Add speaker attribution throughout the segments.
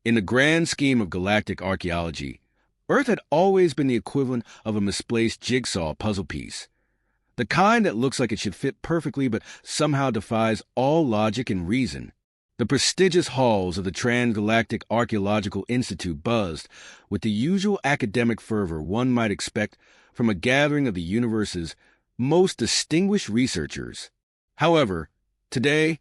Speaker 1: In the grand scheme of galactic archaeology, Earth had always been the equivalent of a misplaced jigsaw puzzle piece. The kind that looks like it should fit perfectly but somehow defies all logic and reason. The prestigious halls of the Transgalactic Archaeological Institute buzzed with the usual academic fervor one might expect from a gathering of the universe's most distinguished researchers. However, today,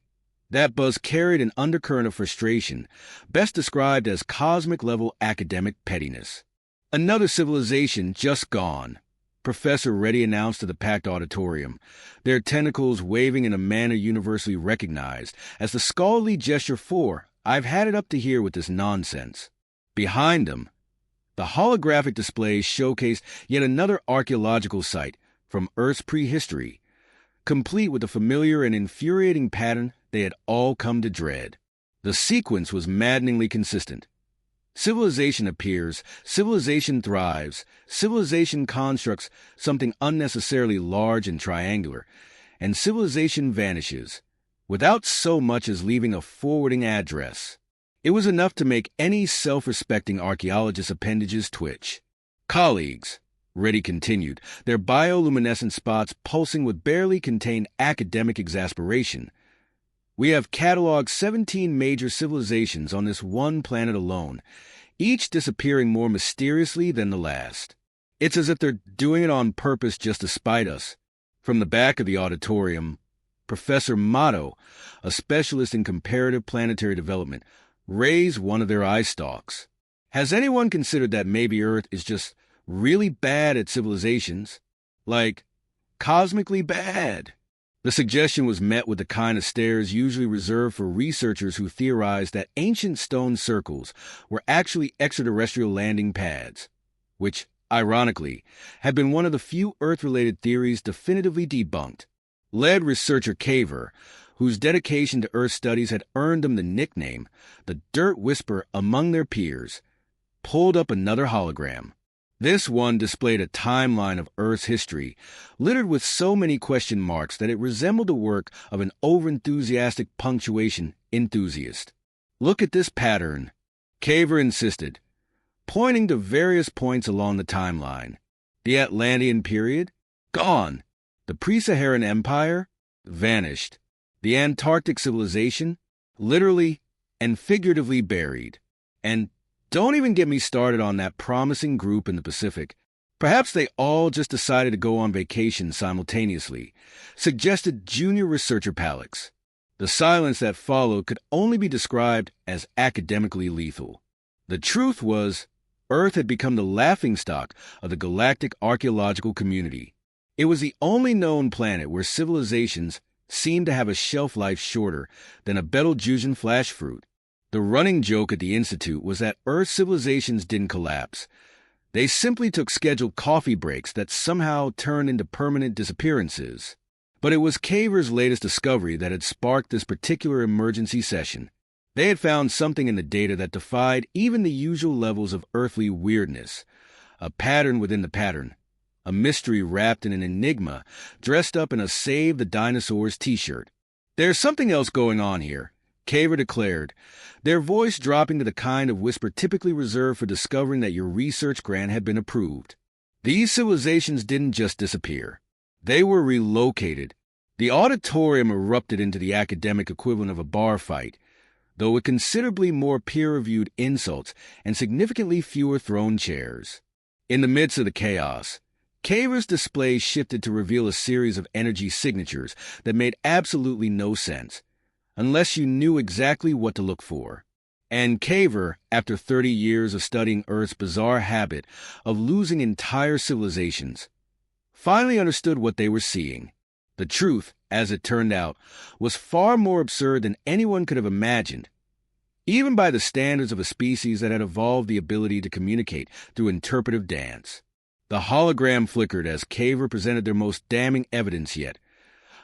Speaker 1: that buzz carried an undercurrent of frustration, best described as cosmic-level academic pettiness. Another civilization just gone, Professor Reddy announced to the packed auditorium, their tentacles waving in a manner universally recognized as the scholarly gesture for, "I've had it up to here with this nonsense." Behind them, the holographic displays showcased yet another archaeological site from Earth's prehistory, complete with the familiar and infuriating pattern they had all come to dread. The sequence was maddeningly consistent. Civilization appears, civilization thrives, civilization constructs something unnecessarily large and triangular, and civilization vanishes, without so much as leaving a forwarding address. It was enough to make any self-respecting archaeologist's appendages twitch. "Colleagues," Reddy continued, their bioluminescent spots pulsing with barely contained academic exasperation, "we have cataloged 17 major civilizations on this one planet alone, each disappearing more mysteriously than the last. It's as if they're doing it on purpose just to spite us." From the back of the auditorium, Professor Motto, a specialist in comparative planetary development, raised one of their eye stalks. "Has anyone considered that maybe Earth is just really bad at civilizations? Like, cosmically bad?" The suggestion was met with the kind of stares usually reserved for researchers who theorized that ancient stone circles were actually extraterrestrial landing pads, which, ironically, had been one of the few Earth-related theories definitively debunked. Lead researcher Caver, whose dedication to Earth studies had earned him the nickname, the Dirt Whisperer among their peers, pulled up another hologram. This one displayed a timeline of Earth's history, littered with so many question marks that it resembled the work of an overenthusiastic punctuation enthusiast. "Look at this pattern," Caver insisted, pointing to various points along the timeline. "The Atlantean period? Gone. The pre-Saharan Empire? Vanished. The Antarctic civilization? Literally and figuratively buried. And don't even get me started on that promising group in the Pacific. Perhaps they all just decided to go on vacation simultaneously," suggested junior researcher Palix. The silence that followed could only be described as academically lethal. The truth was, Earth had become the laughingstock of the galactic archaeological community. It was the only known planet where civilizations seemed to have a shelf life shorter than a Betelgeuse flash fruit. The running joke at the Institute was that Earth civilizations didn't collapse. They simply took scheduled coffee breaks that somehow turned into permanent disappearances. But it was Caver's latest discovery that had sparked this particular emergency session. They had found something in the data that defied even the usual levels of earthly weirdness. A pattern within the pattern. A mystery wrapped in an enigma, dressed up in a Save the Dinosaurs t-shirt. "There's something else going on here," Caver declared, their voice dropping to the kind of whisper typically reserved for discovering that your research grant had been approved. These civilizations didn't just disappear. They were relocated. The auditorium erupted into the academic equivalent of a bar fight, though with considerably more peer-reviewed insults and significantly fewer thrown chairs. In the midst of the chaos, Caver's display shifted to reveal a series of energy signatures that made absolutely no sense, unless you knew exactly what to look for. And Caver, after 30 years of studying Earth's bizarre habit of losing entire civilizations, finally understood what they were seeing. The truth, as it turned out, was far more absurd than anyone could have imagined, even by the standards of a species that had evolved the ability to communicate through interpretive dance. The hologram flickered as Caver presented their most damning evidence yet.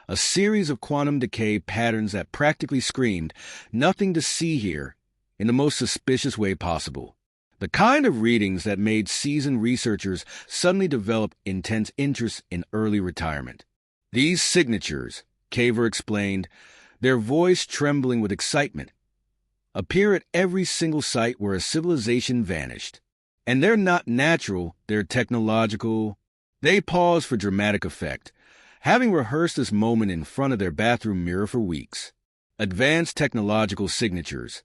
Speaker 1: A series of quantum decay patterns that practically screamed, "Nothing to see here," in the most suspicious way possible. The kind of readings that made seasoned researchers suddenly develop intense interest in early retirement. "These signatures," Caver explained, their voice trembling with excitement, appear at every single site where a civilization vanished. And they're not natural, they're technological. They pause for dramatic effect, having rehearsed this moment in front of their bathroom mirror for weeks. Advanced technological signatures,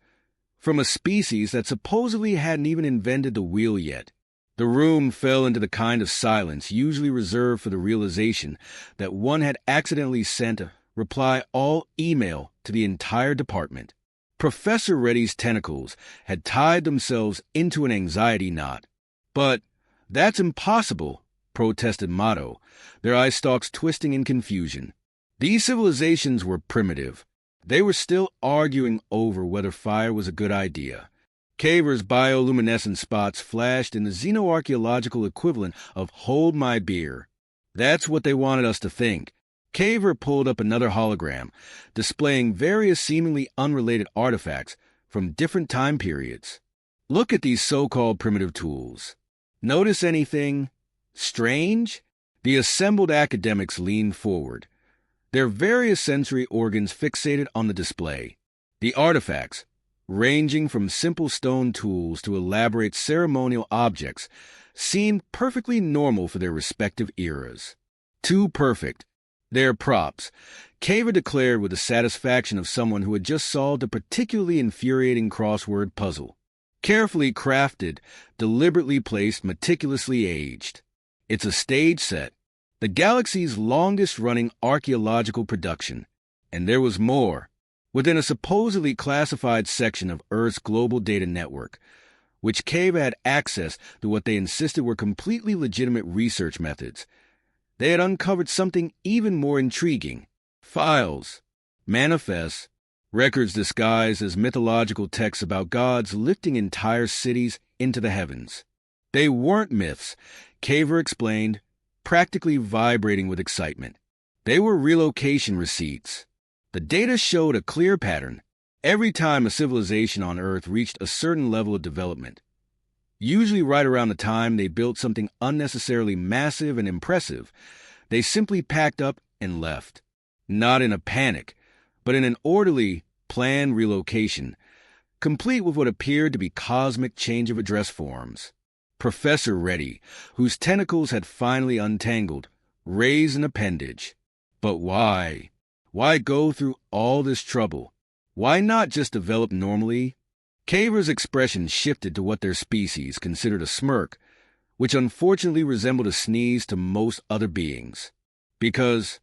Speaker 1: from a species that supposedly hadn't even invented the wheel yet. The room fell into the kind of silence usually reserved for the realization that one had accidentally sent a reply all email to the entire department. Professor Reddy's tentacles had tied themselves into an anxiety knot. But that's impossible, protested Motto, their eye stalks twisting in confusion. These civilizations were primitive. They were still arguing over whether fire was a good idea. Caver's bioluminescent spots flashed in the xenoarchaeological equivalent of "hold my beer." That's what they wanted us to think. Caver pulled up another hologram, displaying various seemingly unrelated artifacts from different time periods. Look at these so-called primitive tools. Notice anything strange? The assembled academics leaned forward, their various sensory organs fixated on the display. The artifacts, ranging from simple stone tools to elaborate ceremonial objects, seemed perfectly normal for their respective eras. Too perfect. They're props, Caver declared with the satisfaction of someone who had just solved a particularly infuriating crossword puzzle. Carefully crafted, deliberately placed, meticulously aged. It's a stage set, the galaxy's longest-running archaeological production. And there was more. Within a supposedly classified section of Earth's global data network, which Caver had access to what they insisted were completely legitimate research methods, they had uncovered something even more intriguing. Files, manifests, records disguised as mythological texts about gods lifting entire cities into the heavens. They weren't myths, Caver explained, practically vibrating with excitement. They were relocation receipts. The data showed a clear pattern. Every time a civilization on Earth reached a certain level of development, usually right around the time they built something unnecessarily massive and impressive, they simply packed up and left. Not in a panic, but in an orderly, planned relocation, complete with what appeared to be cosmic change of address forms. Professor Reddy, whose tentacles had finally untangled, raised an appendage. But why? Why go through all this trouble? Why not just develop normally? Caver's expression shifted to what their species considered a smirk, which unfortunately resembled a sneeze to most other beings. Because,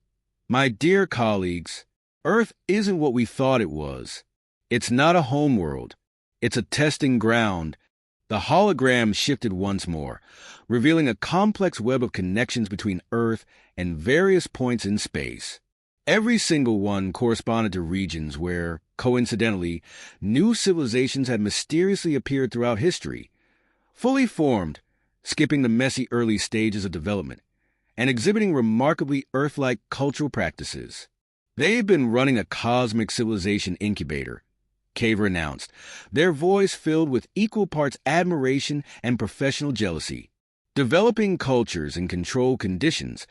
Speaker 1: my dear colleagues, Earth isn't what we thought it was. It's not a homeworld. It's a testing ground. The hologram shifted once more, revealing a complex web of connections between Earth and various points in space. Every single one corresponded to regions where, coincidentally, new civilizations had mysteriously appeared throughout history, fully formed, skipping the messy early stages of development, and exhibiting remarkably Earth-like cultural practices. They've been running a cosmic civilization incubator, Caver announced, their voice filled with equal parts admiration and professional jealousy, developing cultures in controlled conditions,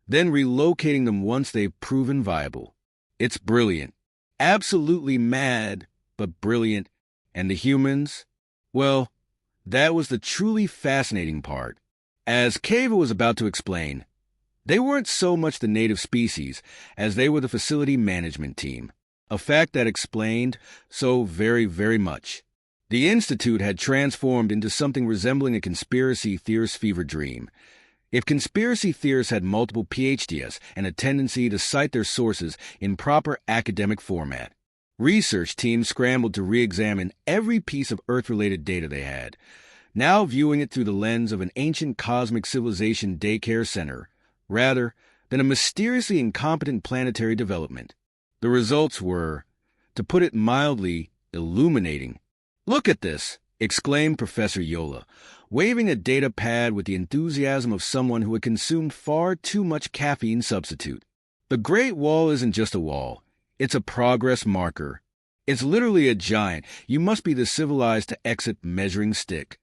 Speaker 1: then relocating them once they've proven viable. It's brilliant. Absolutely mad, but brilliant. And the humans? Well, that was the truly fascinating part. As Caver was about to explain, they weren't so much the native species as they were the facility management team, a fact that explained so very, very much. The Institute had transformed into something resembling a conspiracy theorist fever dream. If conspiracy theorists had multiple PhDs and a tendency to cite their sources in proper academic format, research teams scrambled to re-examine every piece of Earth-related data they had, now viewing it through the lens of an ancient cosmic civilization daycare center, rather than a mysteriously incompetent planetary development. The results were, to put it mildly, illuminating. "Look at this," exclaimed Professor Yola, waving a data pad with the enthusiasm of someone who had consumed far too much caffeine substitute. The Great Wall isn't just a wall. It's a progress marker. It's literally a giant, you must be the civilized to exit measuring stick.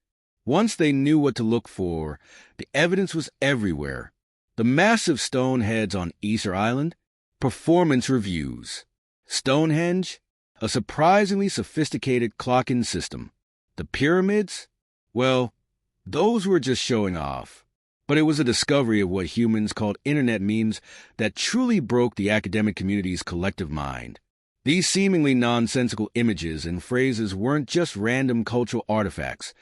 Speaker 1: Once they knew what to look for, the evidence was everywhere. The massive stone heads on Easter Island, performance reviews. Stonehenge, a surprisingly sophisticated clock-in system. The pyramids? Well, those were just showing off. But it was a discovery of what humans called internet memes that truly broke the academic community's collective mind. These seemingly nonsensical images and phrases weren't just random cultural artifacts.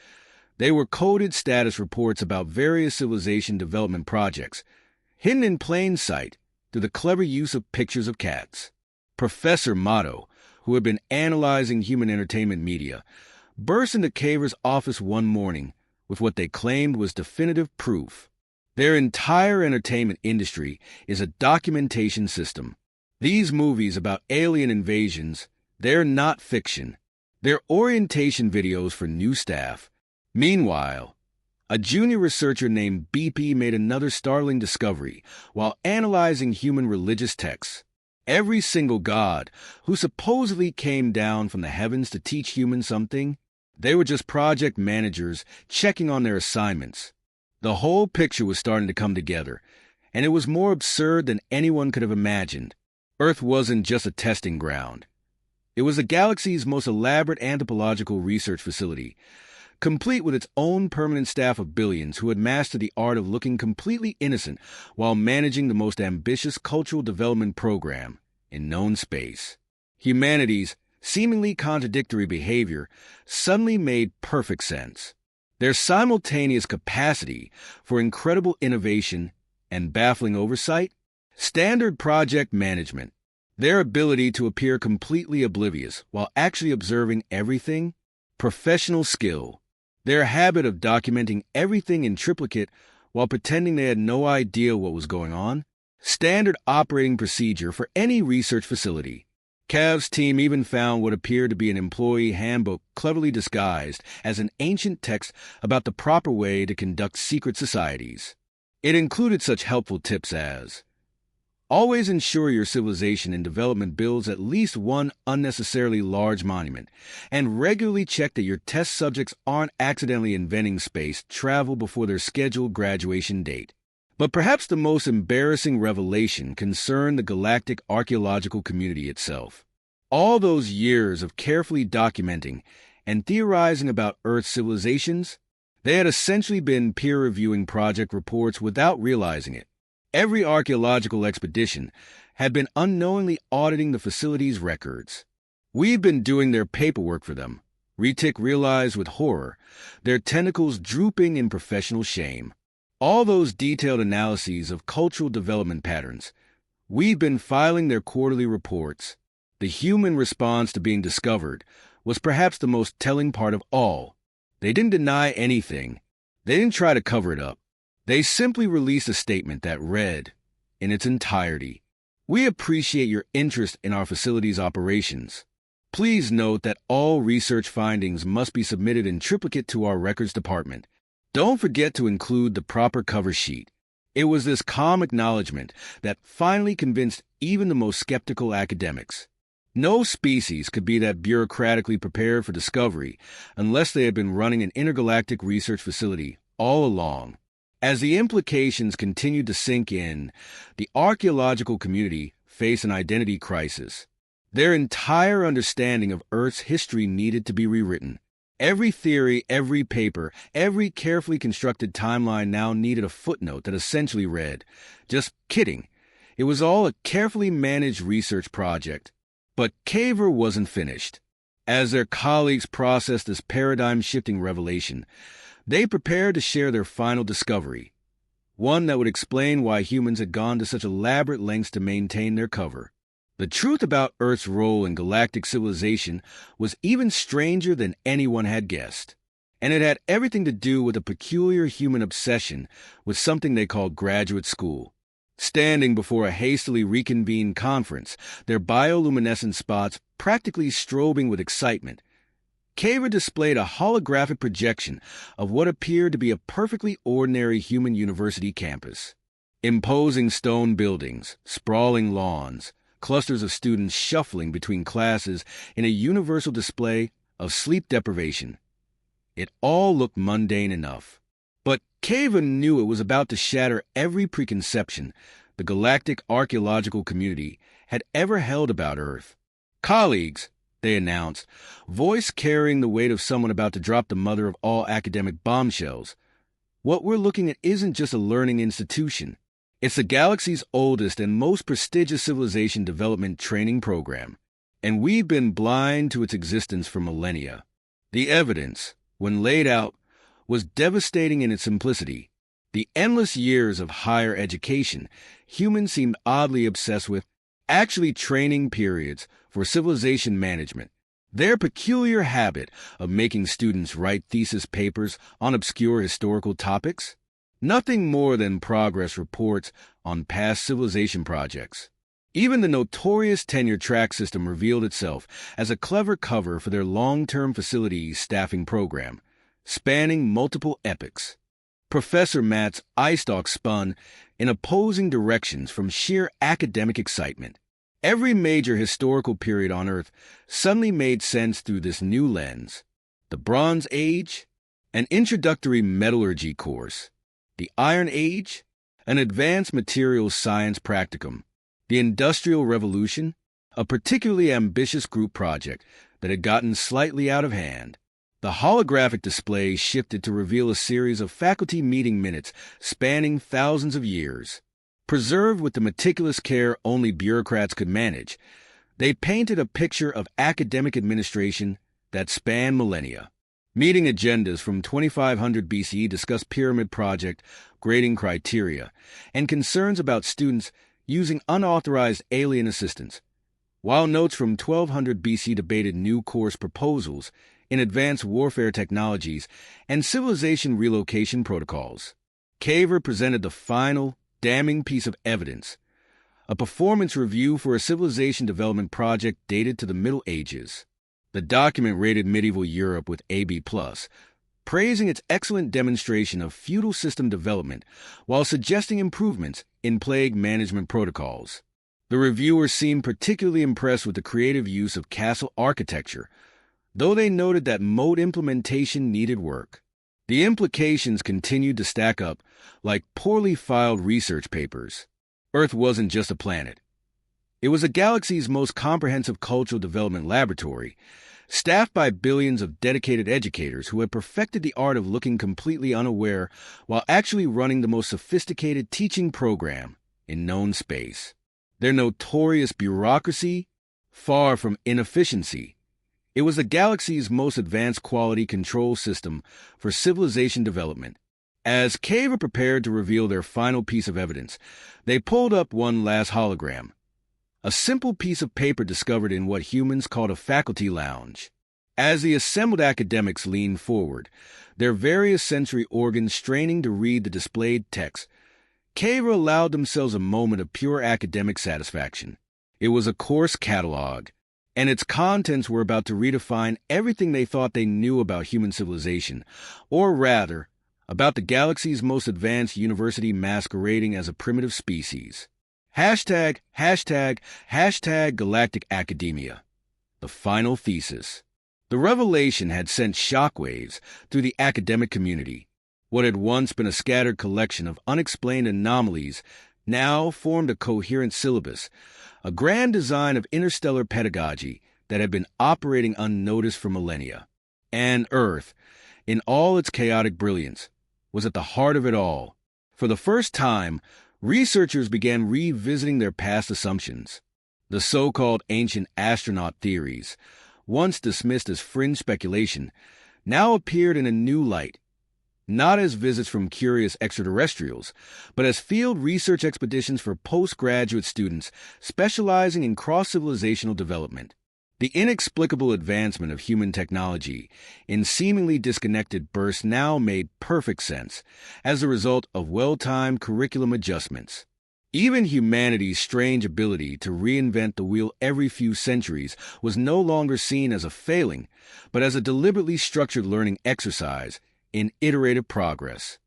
Speaker 1: They were coded status reports about various civilization development projects, hidden in plain sight through the clever use of pictures of cats. Professor Motto, who had been analyzing human entertainment media, burst into Caver's office one morning with what they claimed was definitive proof. Their entire entertainment industry is a documentation system. These movies about alien invasions, they're not fiction. They're orientation videos for new staff. Meanwhile, a junior researcher named BP made another startling discovery while analyzing human religious texts. Every single god who supposedly came down from the heavens to teach humans something, they were just project managers checking on their assignments. The whole picture was starting to come together, and it was more absurd than anyone could have imagined. Earth wasn't just a testing ground. It was the galaxy's most elaborate anthropological research facility, complete with its own permanent staff of billions who had mastered the art of looking completely innocent while managing the most ambitious cultural development program in known space. Humanity's seemingly contradictory behavior suddenly made perfect sense. Their simultaneous capacity for incredible innovation and baffling oversight, standard project management, their ability to appear completely oblivious while actually observing everything, professional skill, their habit of documenting everything in triplicate while pretending they had no idea what was going on, standard operating procedure for any research facility. Cav's team even found what appeared to be an employee handbook cleverly disguised as an ancient text about the proper way to conduct secret societies. It included such helpful tips as: always ensure your civilization in development builds at least one unnecessarily large monument, and regularly check that your test subjects aren't accidentally inventing space travel before their scheduled graduation date. But perhaps the most embarrassing revelation concerned the galactic archaeological community itself. All those years of carefully documenting and theorizing about Earth's civilizations, they had essentially been peer-reviewing project reports without realizing it. Every archaeological expedition had been unknowingly auditing the facility's records. We'd been doing their paperwork for them, Retic realized with horror, their tentacles drooping in professional shame. All those detailed analyses of cultural development patterns. We'd been filing their quarterly reports. The human response to being discovered was perhaps the most telling part of all. They didn't deny anything. They didn't try to cover it up. They simply released a statement that read, in its entirety, "We appreciate your interest in our facility's operations. Please note that all research findings must be submitted in triplicate to our records department. Don't forget to include the proper cover sheet." It was this calm acknowledgement that finally convinced even the most skeptical academics. No species could be that bureaucratically prepared for discovery unless they had been running an intergalactic research facility all along. As the implications continued to sink in, the archaeological community faced an identity crisis. Their entire understanding of Earth's history needed to be rewritten. Every theory, every paper, every carefully constructed timeline now needed a footnote that essentially read, "Just kidding. It was all a carefully managed research project." But Caver wasn't finished. As their colleagues processed this paradigm-shifting revelation, they prepared to share their final discovery, one that would explain why humans had gone to such elaborate lengths to maintain their cover. The truth about Earth's role in galactic civilization was even stranger than anyone had guessed, and it had everything to do with a peculiar human obsession with something they called graduate school. Standing before a hastily reconvened conference, their bioluminescent spots practically strobing with excitement, Caver displayed a holographic projection of what appeared to be a perfectly ordinary human university campus. Imposing stone buildings, sprawling lawns, clusters of students shuffling between classes in a universal display of sleep deprivation. It all looked mundane enough. But Caver knew it was about to shatter every preconception the galactic archaeological community had ever held about Earth. Colleagues, they announced, voice carrying the weight of someone about to drop the mother of all academic bombshells. What we're looking at isn't just a learning institution. It's the galaxy's oldest and most prestigious civilization development training program, and we've been blind to its existence for millennia. The evidence, when laid out, was devastating in its simplicity. The endless years of higher education humans seemed oddly obsessed with, actually training periods for civilization management. Their peculiar habit of making students write thesis papers on obscure historical topics, nothing more than progress reports on past civilization projects. Even the notorious tenure track system revealed itself as a clever cover for their long-term facilities staffing program, spanning multiple epochs. Professor Matt's eye stalk spun in opposing directions from sheer academic excitement. Every major historical period on Earth suddenly made sense through this new lens. The Bronze Age, an introductory metallurgy course. The Iron Age, an advanced materials science practicum. The Industrial Revolution, a particularly ambitious group project that had gotten slightly out of hand. The holographic display shifted to reveal a series of faculty meeting minutes spanning thousands of years. Preserved with the meticulous care only bureaucrats could manage, they painted a picture of academic administration that spanned millennia. Meeting agendas from 2500 BCE discussed pyramid project, grading criteria, and concerns about students using unauthorized alien assistance, while notes from 1200 BC debated new course proposals in advanced warfare technologies and civilization relocation protocols. Caver presented the final, damning piece of evidence, a performance review for a civilization development project dated to the Middle Ages. The document rated medieval Europe with AB+, praising its excellent demonstration of feudal system development while suggesting improvements in plague management protocols. The reviewers seemed particularly impressed with the creative use of castle architecture, though they noted that moat implementation needed work. The implications continued to stack up like poorly filed research papers. Earth wasn't just a planet. It was the galaxy's most comprehensive cultural development laboratory, staffed by billions of dedicated educators who had perfected the art of looking completely unaware while actually running the most sophisticated teaching program in known space. Their notorious bureaucracy, far from inefficiency, it was the galaxy's most advanced quality control system for civilization development. As Caver prepared to reveal their final piece of evidence, they pulled up one last hologram, a simple piece of paper discovered in what humans called a faculty lounge. As the assembled academics leaned forward, their various sensory organs straining to read the displayed text, Caver allowed themselves a moment of pure academic satisfaction. It was a course catalog, and its contents were about to redefine everything they thought they knew about human civilization, or rather, about the galaxy's most advanced university masquerading as a primitive species. Galactic Academia. The final thesis. The revelation had sent shockwaves through the academic community. What had once been a scattered collection of unexplained anomalies now formed a coherent syllabus, a grand design of interstellar pedagogy that had been operating unnoticed for millennia. And Earth, in all its chaotic brilliance, was at the heart of it all. For the first time, researchers began revisiting their past assumptions. The so-called ancient astronaut theories, once dismissed as fringe speculation, now appeared in a new light, not as visits from curious extraterrestrials, but as field research expeditions for postgraduate students specializing in cross-civilizational development. The inexplicable advancement of human technology in seemingly disconnected bursts now made perfect sense as a result of well-timed curriculum adjustments. Even humanity's strange ability to reinvent the wheel every few centuries was no longer seen as a failing, but as a deliberately structured learning exercise in iterative progress.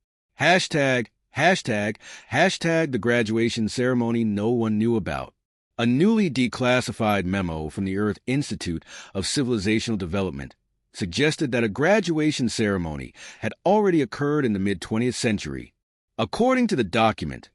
Speaker 1: Hashtag the graduation ceremony no one knew about. A newly declassified memo from the Earth Institute of Civilizational Development suggested that a graduation ceremony had already occurred in the mid-20th century. According to the document,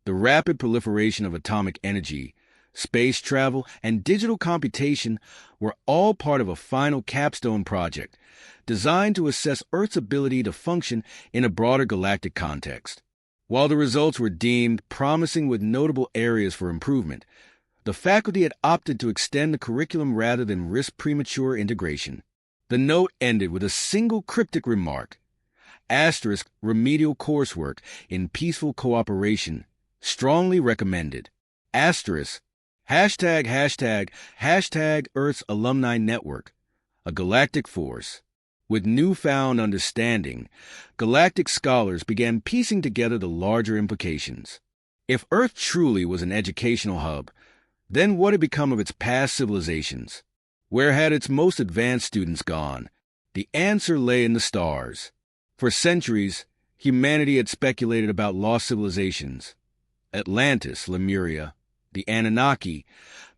Speaker 1: the rapid proliferation of atomic energy space travel, and digital computation were all part of a final capstone project designed to assess Earth's ability to function in a broader galactic context. While the results were deemed promising with notable areas for improvement, the faculty had opted to extend the curriculum rather than risk premature integration. The note ended with a single cryptic remark: asterisk remedial coursework in peaceful cooperation, strongly recommended. Asterisk hashtag Earth's Alumni Network, a galactic force. With newfound understanding, galactic scholars began piecing together the larger implications. If Earth truly was an educational hub, then what had become of its past civilizations? Where had its most advanced students gone? The answer lay in the stars. For centuries, humanity had speculated about lost civilizations. Atlantis, Lemuria, the Anunnaki,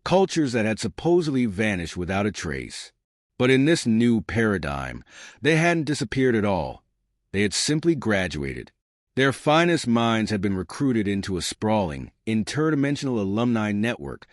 Speaker 1: cultures that had supposedly vanished without a trace. But in this new paradigm, they hadn't disappeared at all. They had simply graduated. Their finest minds had been recruited into a sprawling, interdimensional alumni network,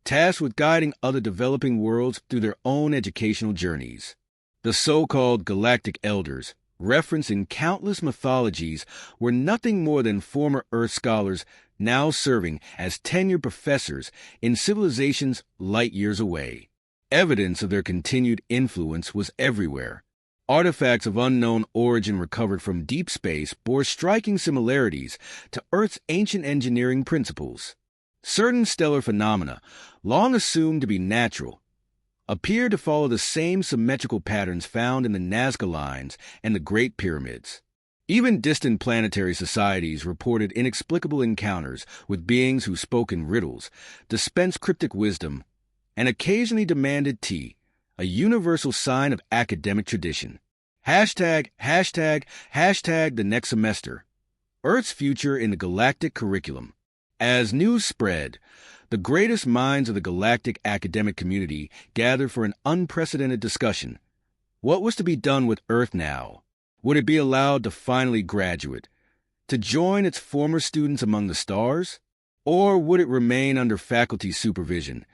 Speaker 1: tasked with guiding other developing worlds through their own educational journeys. The so-called Galactic Elders, referenced in countless mythologies, were nothing more than former Earth scholars now serving as tenured professors in civilizations light years away. Evidence of their continued influence was everywhere. Artifacts of unknown origin recovered from deep space bore striking similarities to Earth's ancient engineering principles. Certain stellar phenomena, long assumed to be natural, appear to follow the same symmetrical patterns found in the Nazca Lines and the Great Pyramids. Even distant planetary societies reported inexplicable encounters with beings who spoke in riddles, dispensed cryptic wisdom, and occasionally demanded tea, a universal sign of academic tradition. Hashtag the next semester. Earth's future in the galactic curriculum. As news spread, the greatest minds of the galactic academic community gathered for an unprecedented discussion. What was to be done with Earth now? Would it be allowed to finally graduate, to join its former students among the stars? Or would it remain under faculty supervision,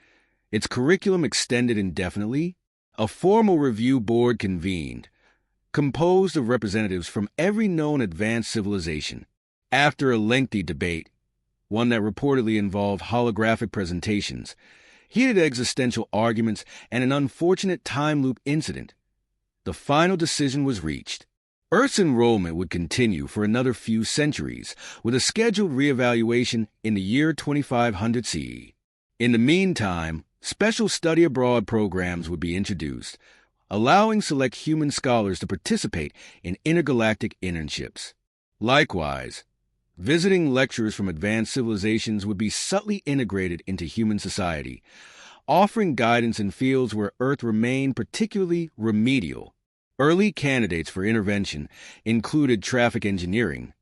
Speaker 1: its curriculum extended indefinitely? A formal review board convened, composed of representatives from every known advanced civilization. After a lengthy debate, one that reportedly involved holographic presentations, heated existential arguments, and an unfortunate time loop incident, the final decision was reached. Earth's enrollment would continue for another few centuries, with a scheduled reevaluation in the year 2500 CE. In the meantime, special study abroad programs would be introduced, allowing select human scholars to participate in intergalactic internships. Likewise, visiting lecturers from advanced civilizations would be subtly integrated into human society, offering guidance in fields where Earth remained particularly remedial. Early candidates for intervention included traffic engineering,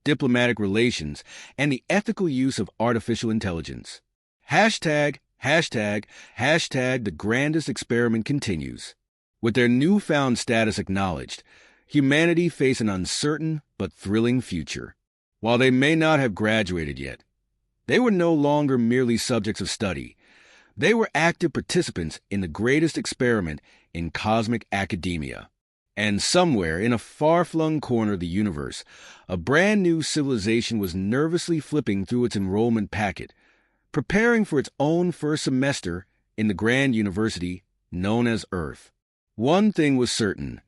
Speaker 1: diplomatic relations, and the ethical use of artificial intelligence. Hashtag the grandest experiment continues. With their newfound status acknowledged, humanity faced an uncertain but thrilling future. While they may not have graduated yet, they were no longer merely subjects of study. They were active participants in the greatest experiment in cosmic academia. And somewhere in a far-flung corner of the universe, a brand new civilization was nervously flipping through its enrollment packet, preparing for its own first semester in the grand university known as Earth. One thing was certain: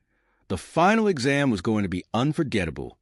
Speaker 1: the final exam was going to be unforgettable.